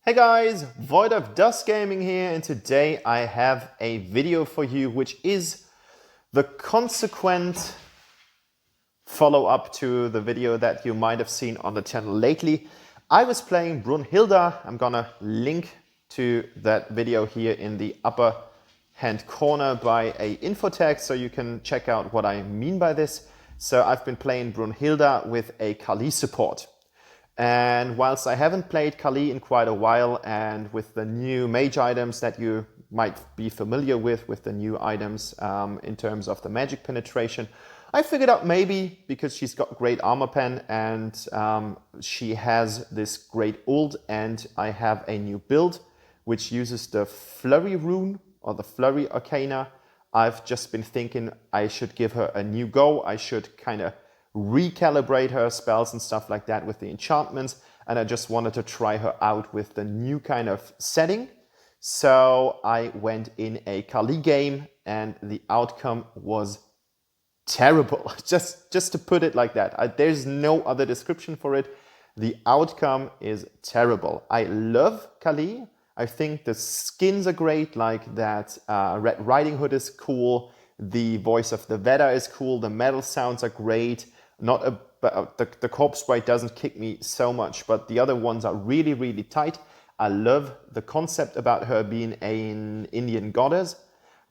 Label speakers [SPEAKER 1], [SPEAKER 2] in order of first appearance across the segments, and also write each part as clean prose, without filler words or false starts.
[SPEAKER 1] Hey guys, Void of Dust Gaming here, and today I have a video for you which is the consequent follow-up to the video that you might have seen on the channel lately. I was playing Brunhilde. I'm gonna link to that video here in the upper hand corner by a info tag so you can check out what I mean by this. So I've been playing Brunhilde with a Kahlii support. And whilst I haven't played Kahlii in quite a while, and with the new mage items that you might be familiar with the new items in terms of the magic penetration, I figured out maybe because she's got great armor pen and she has this great ult, and I have a new build which uses the Flurry rune or the Flurry Arcana. I've just been thinking I should give her a new go. I should kind of recalibrate her spells and stuff like that with the enchantments, and I just wanted to try her out with the new kind of setting. So I went in a Kahlii game and the outcome was terrible. Just to put it like that. There's no other description for it. The outcome is terrible. I love Kahlii. I think the skins are great, like that Red Riding Hood is cool. The voice of the Veda is cool. The metal sounds are great. The corpse sprite doesn't kick me so much, but the other ones are really, really tight. I love the concept about her being an Indian goddess,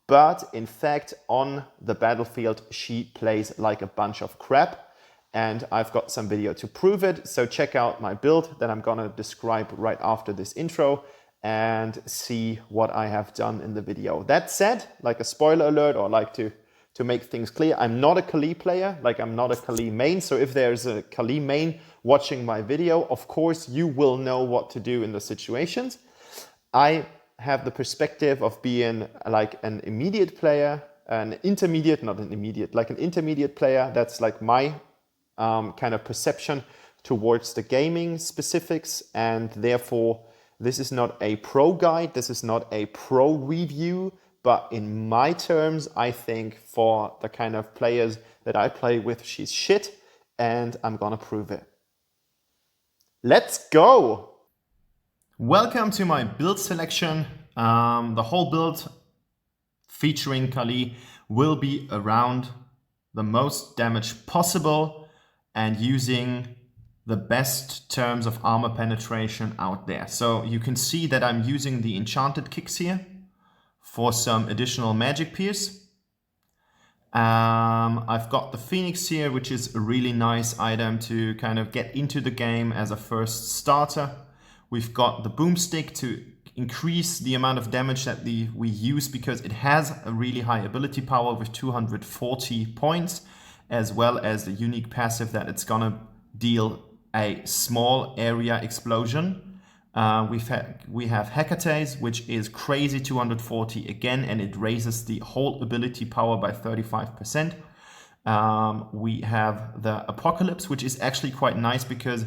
[SPEAKER 1] but in fact, on the battlefield, she plays like a bunch of crap, and I've got some video to prove it. So check out my build that I'm gonna describe right after this intro and see what I have done in the video. That said, like a spoiler alert, or like to make things clear, I'm not a Kahlii player, like I'm not a Kahlii main. So if there's a Kahlii main watching my video, of course you will know what to do in the situations. I have the perspective of being like an immediate player, an intermediate, not an immediate, like an intermediate player. That's like my kind of perception towards the gaming specifics, and therefore this is not a pro guide, this is not a pro review. But in my terms, I think for the kind of players that I play with, she's shit, and I'm gonna prove it. Let's go! Welcome to my build selection. The whole build featuring Kahlii will be around the most damage possible and using the best terms of armor penetration out there. So you can see that I'm using the enchanted kicks here for some additional magic pierce. I've got the Phoenix here, which is a really nice item to kind of get into the game as a first starter. We've got the Boomstick to increase the amount of damage that we use, because it has a really high ability power with 240 points, as well as the unique passive that it's gonna deal a small area explosion. We have Hecate's, which is crazy 240 again, and it raises the whole ability power by 35%. We have the Apocalypse, which is actually quite nice because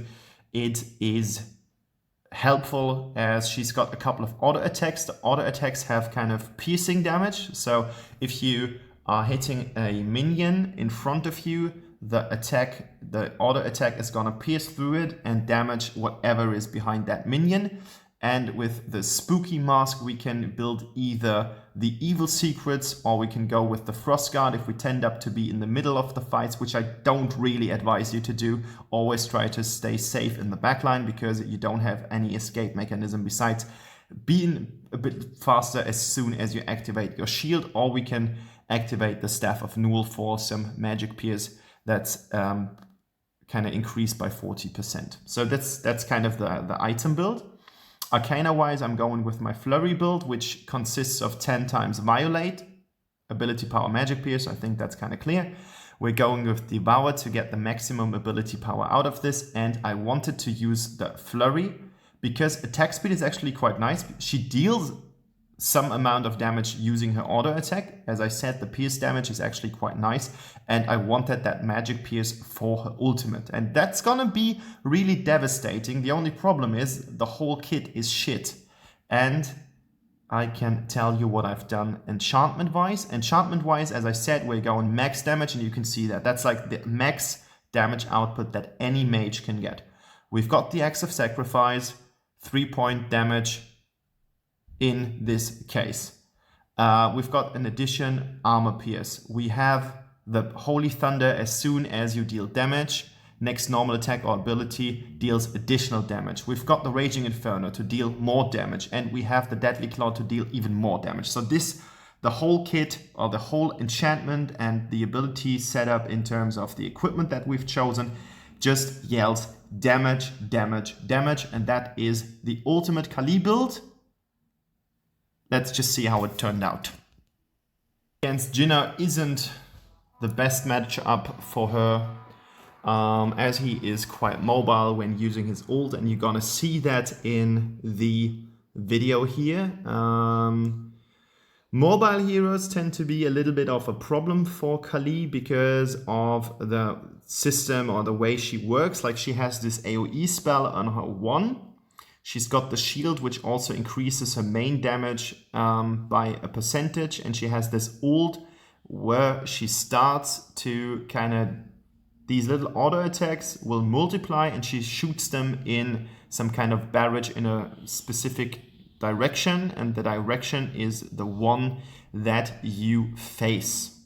[SPEAKER 1] it is helpful as she's got a couple of auto attacks. The auto attacks have kind of piercing damage. So if you are hitting a minion in front of you, the auto attack is gonna pierce through it and damage whatever is behind that minion. And with the Spooky Mask, we can build either the Evil Secrets, or we can go with the Frost Guard if we tend up to be in the middle of the fights, which I don't really advise you to do. Always try to stay safe in the backline, because you don't have any escape mechanism besides being a bit faster as soon as you activate your shield. Or we can activate the Staff of Newell for some magic pierce that's kind of increased by 40%. So that's kind of the item build. Arcana wise, I'm going with my Flurry build, which consists of 10 times Violate, ability power magic pierce. I think that's kind of clear. We're going with Devour to get the maximum ability power out of this, and I wanted to use the Flurry because attack speed is actually quite nice. She deals some amount of damage using her auto attack. As I said, the pierce damage is actually quite nice, and I wanted that magic pierce for her ultimate, and that's gonna be really devastating. The only problem is the whole kit is shit, and I can tell you what I've done enchantment wise. As I said, we're going max damage, and you can see that that's like the max damage output that any mage can get. We've got the Axe of Sacrifice, 3-point damage in this case. We've got an addition, Armor Pierce. We have the Holy Thunder as soon as you deal damage. Next normal attack or ability deals additional damage. We've got the Raging Inferno to deal more damage, and we have the Deadly Claw to deal even more damage. So the whole kit, or the whole enchantment and the ability setup in terms of the equipment that we've chosen, just yells damage, damage, damage, and that is the ultimate Kahlii build. Let's just see how it turned out. Against Jinna isn't the best matchup for her, as he is quite mobile when using his ult, and you're gonna see that in the video here. Mobile heroes tend to be a little bit of a problem for Kahlii because of the system or the way she works. Like, she has this AoE spell on her 1. She's got the shield, which also increases her main damage by a percentage. And she has this ult where she starts to kind of, these little auto attacks will multiply, and she shoots them in some kind of barrage in a specific direction, and the direction is the one that you face.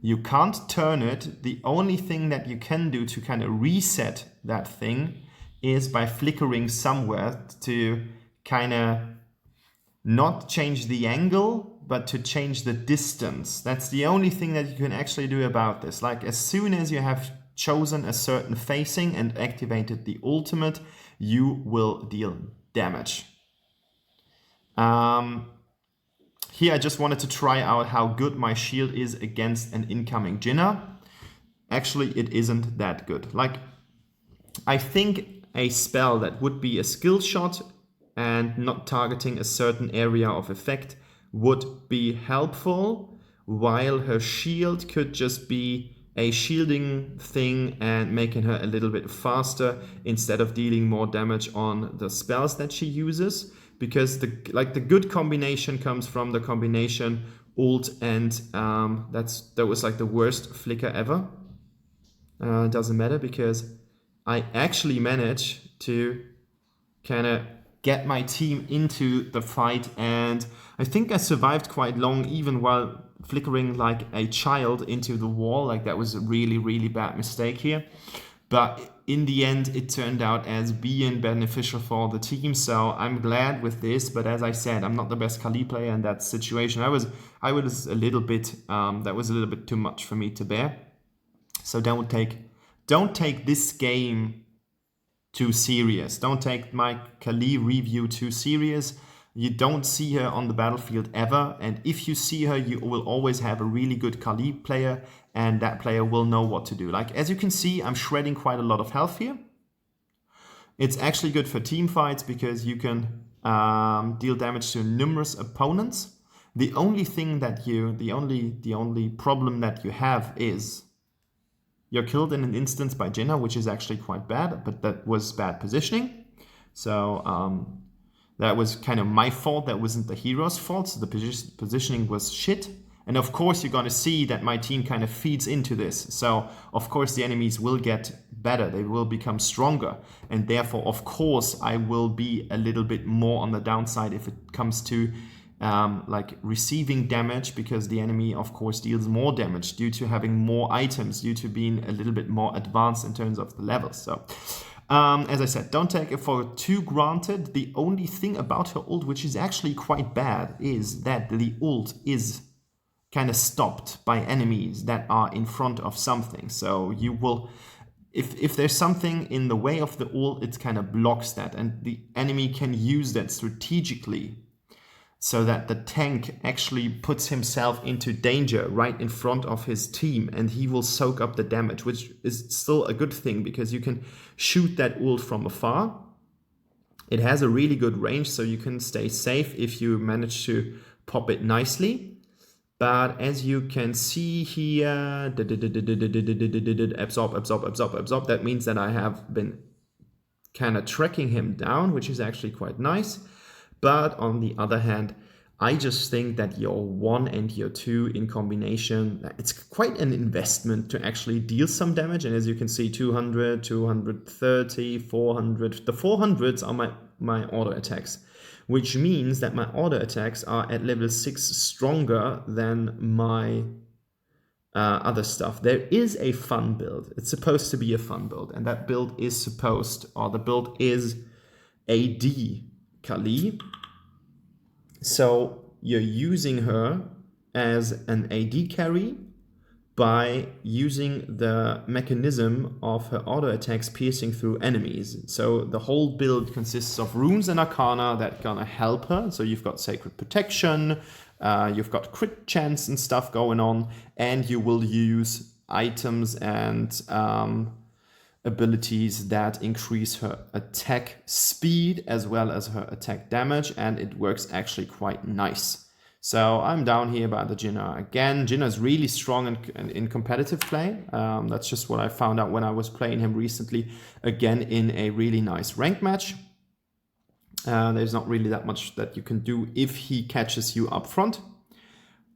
[SPEAKER 1] You can't turn it. The only thing that you can do to kind of reset that thing is by flickering somewhere to kind of not change the angle, but to change the distance. That's the only thing that you can actually do about this. Like, as soon as you have chosen a certain facing and activated the ultimate, you will deal damage. Here I just wanted to try out how good my shield is against an incoming Jinna. Actually, it isn't that good. Like, I think a spell that would be a skill shot and not targeting a certain area of effect would be helpful, while her shield could just be a shielding thing and making her a little bit faster instead of dealing more damage on the spells that she uses. Because the good combination comes from the combination ult and that was like the worst flicker ever. Doesn't matter, because I actually managed to kind of get my team into the fight, and I think I survived quite long even while flickering like a child into the wall. Like, that was a really, really bad mistake here. But in the end, it turned out as being beneficial for the team, so I'm glad with this. But as I said, I'm not the best Kahlii player in that situation. I was a little bit, that was a little bit too much for me to bear. So don't take this game too serious. Don't take my Kahlii review too serious. You don't see her on the battlefield ever, and if you see her, you will always have a really good Kahlii player, and that player will know what to do. Like, as you can see, I'm shredding quite a lot of health here. It's actually good for team fights because you can deal damage to numerous opponents. The only thing that the only problem that you have is you're killed in an instance by Jinna, which is actually quite bad, but that was bad positioning. So that was kind of my fault. That wasn't the hero's fault. So the positioning was shit. And of course, you're going to see that my team kind of feeds into this. So of course, the enemies will get better. They will become stronger. And therefore, of course, I will be a little bit more on the downside if it comes to like receiving damage, because the enemy, of course, deals more damage due to having more items, due to being a little bit more advanced in terms of the levels. So as I said, don't take it for too granted. The only thing about her ult, which is actually quite bad, is that the ult is kind of stopped by enemies that are in front of something. So you will, if there's something in the way of the ult, it kind of blocks that, and the enemy can use that strategically so that the tank actually puts himself into danger right in front of his team, and he will soak up the damage, which is still a good thing because you can shoot that ult from afar. It has a really good range, so you can stay safe if you manage to pop it nicely. But as you can see here, absorb. That means that I have been kind of tracking him down, which is actually quite nice. But on the other hand, I just think that your 1 and your 2 in combination, it's quite an investment to actually deal some damage. And as you can see, 200, 230, 400. The 400s are auto attacks, which means that my auto attacks are at level 6 stronger than my other stuff. There is a fun build. It's supposed to be a fun build, and that build is the build is AD Kahlii. So you're using her as an AD carry by using the mechanism of her auto attacks piercing through enemies. So the whole build consists of runes and arcana that gonna help her. So you've got sacred protection, you've got crit chance and stuff going on, and you will use items and abilities that increase her attack speed as well as her attack damage, and it works actually quite nice. So I'm down here by the Jinna again. Jinna is really strong in competitive play. That's just what I found out when I was playing him recently, again in a really nice ranked match. There's not really that much that you can do if he catches you up front.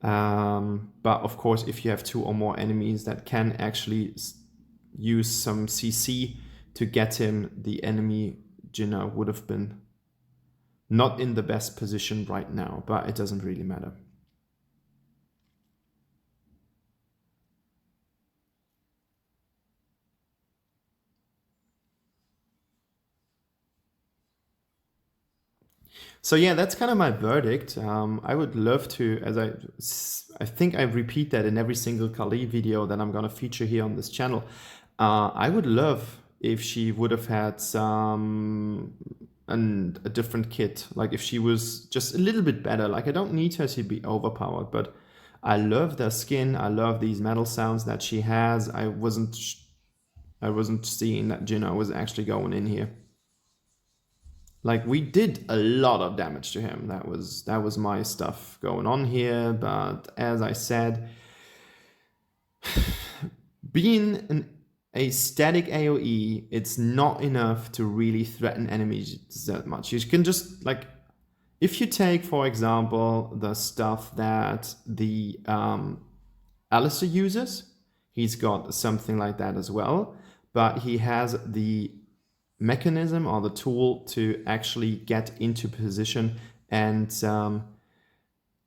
[SPEAKER 1] But of course, if you have 2 or more enemies that can actually use some CC to get him, the enemy Jinna would have been not in the best position right now, but it doesn't really matter. So yeah, that's kind of my verdict. I would love to, as I think I repeat that in every single Kahlii video that I'm gonna feature here on this channel. I would love if she would have had a different kit, like if she was just a little bit better. Like I don't need her to be overpowered, but I love the skin. I love these metal sounds that she has. I wasn't seeing that Jinna was actually going in here. Like we did a lot of damage to him. That was my stuff going on here. But as I said, being a static AoE, it's not enough to really threaten enemies that much. You can just, like, if you take, for example, the stuff that the Alistair uses, he's got something like that as well, but he has the mechanism or the tool to actually get into position and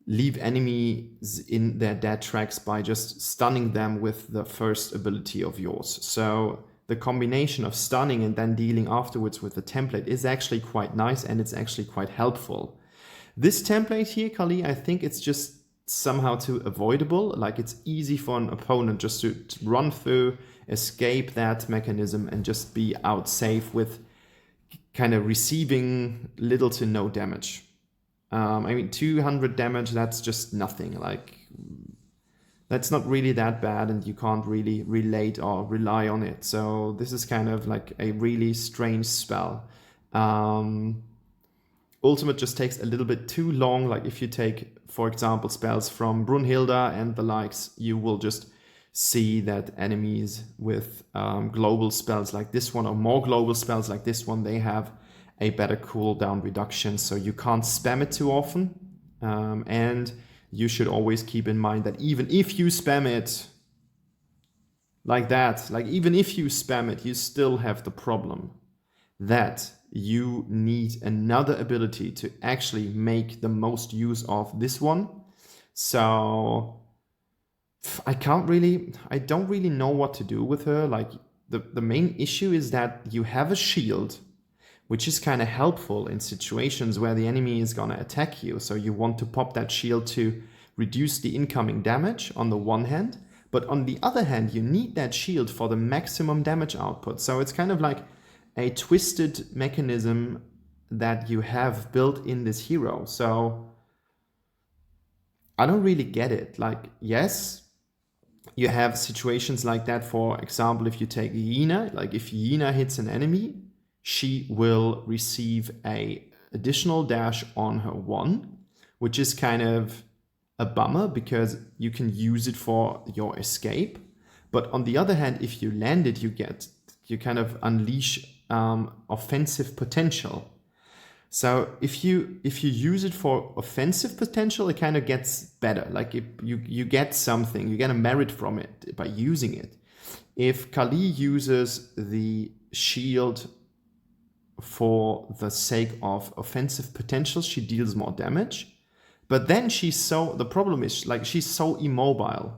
[SPEAKER 1] leave enemies in their dead tracks by just stunning them with the first ability of yours. So the combination of stunning and then dealing afterwards with the template is actually quite nice, and it's actually quite helpful. This template here, Kahlii, I think it's just somehow too avoidable. Like it's easy for an opponent just to run through, escape that mechanism, and just be out safe with kind of receiving little to no damage. I mean, 200 damage, that's just nothing. Like, that's not really that bad, and you can't really relate or rely on it. So this is kind of like a really strange spell. Ultimate just takes a little bit too long. Like if you take, for example, spells from Brunhilde and the likes, you will just see that enemies with global spells like this one, or more global spells like this one, they have a better cooldown reduction, so you can't spam it too often. And you should always keep in mind that even if you spam it like that, like even if you spam it, you still have the problem that you need another ability to actually make the most use of this one. So I don't really know what to do with her. Like the main issue is that you have a shield, which is kind of helpful in situations where the enemy is gonna attack you. So you want to pop that shield to reduce the incoming damage on the one hand, but on the other hand, you need that shield for the maximum damage output. So it's kind of like a twisted mechanism that you have built in this hero. So I don't really get it. Like, yes, you have situations like that. For example, if you take Yina, like if Yina hits an enemy, she will receive a additional dash on her 1, which is kind of a bummer because you can use it for your escape. But on the other hand, if you land it, you kind of unleash offensive potential. So if you use it for offensive potential, it kind of gets better. Like you get something, you get a merit from it by using it. If Kahlii uses the shield for the sake of offensive potential, she deals more damage. But then the problem is like she's so immobile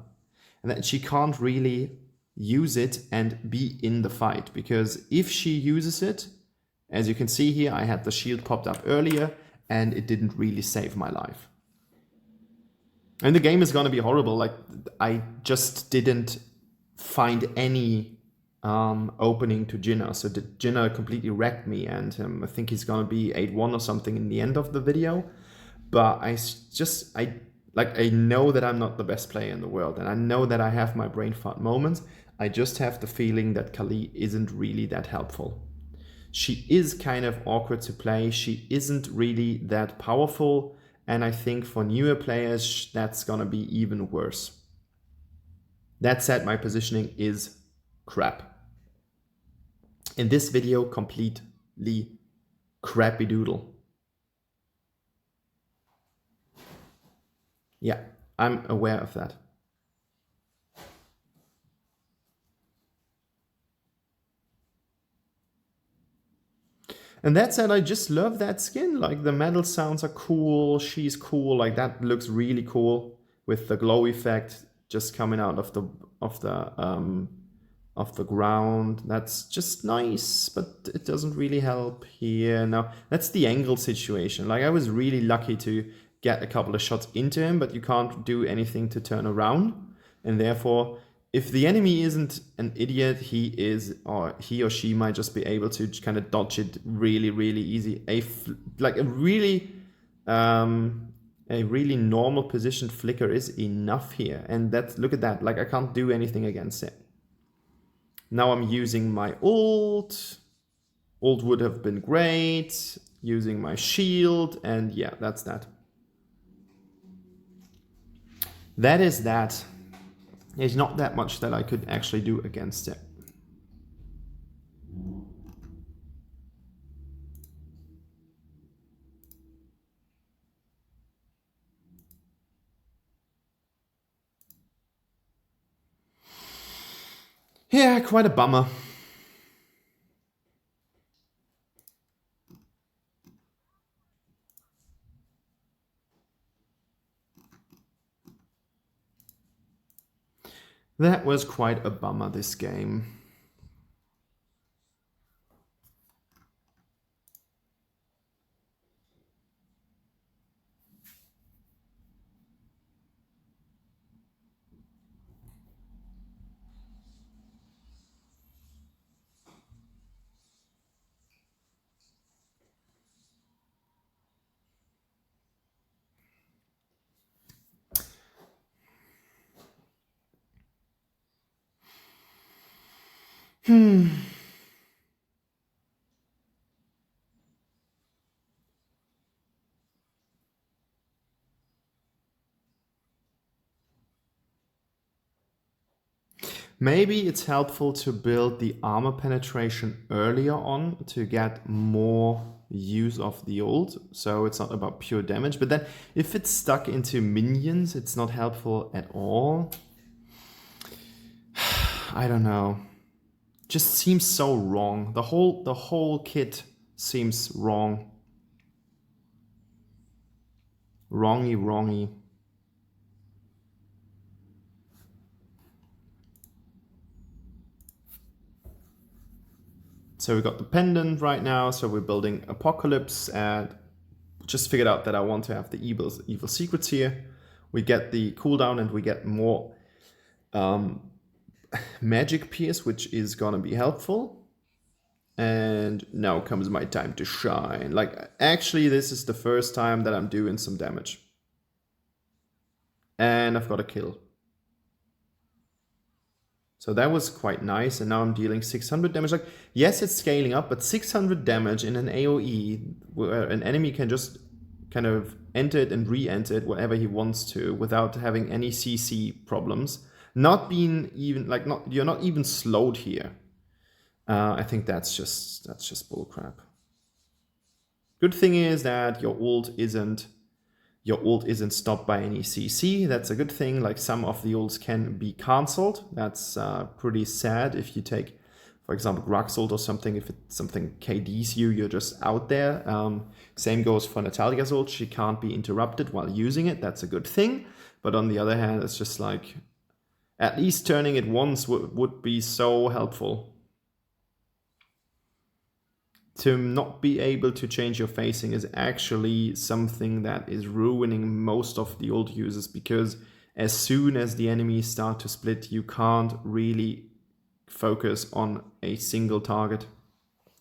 [SPEAKER 1] and that she can't really use it and be in the fight, because if she uses it, as you can see here, I had the shield popped up earlier and it didn't really save my life. And the game is gonna be horrible. Like, I just didn't find any opening to Jinna, so Jinna completely wrecked me, and I think he's gonna be 8-1 or something in the end of the video. But I know that I'm not the best player in the world, and I know that I have my brain fart moments. I just have the feeling that Kahlii isn't really that helpful. She is kind of awkward to play. She isn't really that powerful. And I think for newer players, that's gonna be even worse. That said, my positioning is crap. In this video, completely crappy doodle. Yeah, I'm aware of that. And that said, I just love that skin. Like, the metal sounds are cool, she's cool, like that looks really cool with the glow effect just coming out of the ground. That's just nice, but it doesn't really help here. Now, that's the angle situation. Like, I was really lucky to get a couple of shots into him, but you can't do anything to turn around. And therefore, if the enemy isn't an idiot, he or she might just be able to kind of dodge it really, really easy. A really normal position flicker is enough here. And look at that, like I can't do anything against it. Now I'm using my ult. Ult would have been great. Using my shield, and yeah, that's that. That is that. There's not that much that I could actually do against it. Yeah, quite a bummer. That was quite a bummer, this game. Maybe it's helpful to build the armor penetration earlier on to get more use of the ult, so it's not about pure damage. But then if it's stuck into minions, it's not helpful at all. I don't know. Just seems so wrong. The whole kit seems wrong. Wrongy. So we got the pendant right now, so we're building Apocalypse, and just figured out that I want to have the evil secrets here. We get the cooldown and we get more magic pierce, which is gonna be helpful. And now comes my time to shine. Like, actually, this is the first time that I'm doing some damage. And I've got a kill. So that was quite nice, and now I'm dealing 600 damage. Like, yes, it's scaling up, but 600 damage in an AoE, where an enemy can just kind of enter it and re-enter it whenever he wants to, without having any CC problems. Not being even, like, you're not even slowed here. I think that's just bullcrap. Good thing is that your ult isn't stopped by any CC. That's a good thing. Like, some of the ults can be cancelled. That's pretty sad if you take for example, Graxult or something. If it's something KDs you, you're just out there. Same goes for Natalia's ult. She can't be interrupted while using it. That's a good thing. But on the other hand, it's just like, at least turning it once would be so helpful. To not be able to change your facing is actually something that is ruining most of the ult users, because as soon as the enemies start to split, you can't really focus on a single target.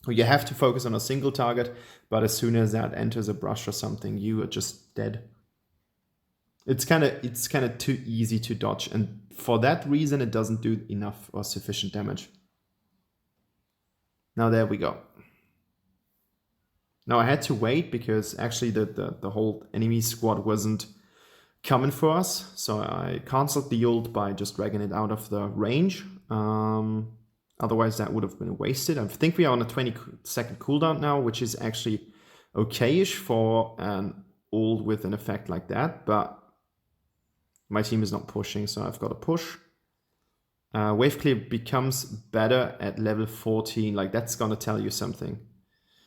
[SPEAKER 1] You have to focus on a single target, but as soon as that enters a brush or something, you are just dead. It's kind of too easy to dodge, and for that reason it doesn't do enough or sufficient damage. Now there we go. Now I had to wait because actually the whole enemy squad wasn't coming for us, so I cancelled the ult by just dragging it out of the range. Otherwise that would have been wasted. I think we are on a 20-second cooldown now, which is actually okay-ish for an ult with an effect like that, but my team is not pushing, so I've got to push. Wave clear becomes better at level 14, like that's gonna tell you something.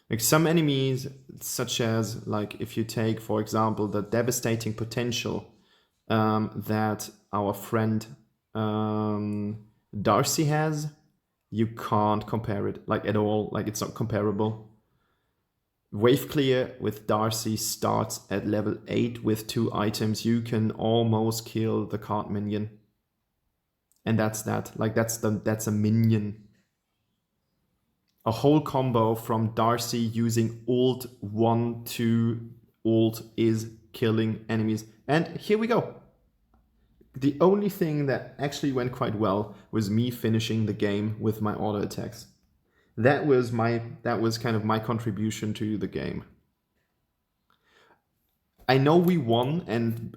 [SPEAKER 1] Like some enemies, such as like if you take, for example, the devastating potential that our friend Darcy has, you can't compare it like at all. Like it's not comparable. Wave clear with Darcy starts at level 8 with 2 items. You can almost kill the card minion, and that's that. Like that's a minion. A whole combo from Darcy using ult 1 to ult is killing enemies. And here we go. The only thing that actually went quite well was me finishing the game with my auto attacks. That was kind of my contribution to the game. I know we won, and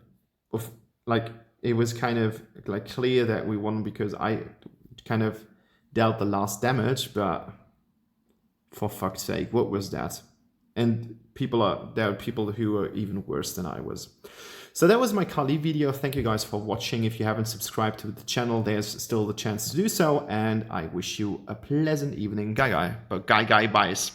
[SPEAKER 1] it was kind of like clear that we won because I kind of dealt the last damage, but for fuck's sake, what was that? And there are people who are even worse than I was. So that was my Kahlii video. Thank you guys for watching. If you haven't subscribed to the channel, there's still the chance to do so. And I wish you a pleasant evening. Guy, buys.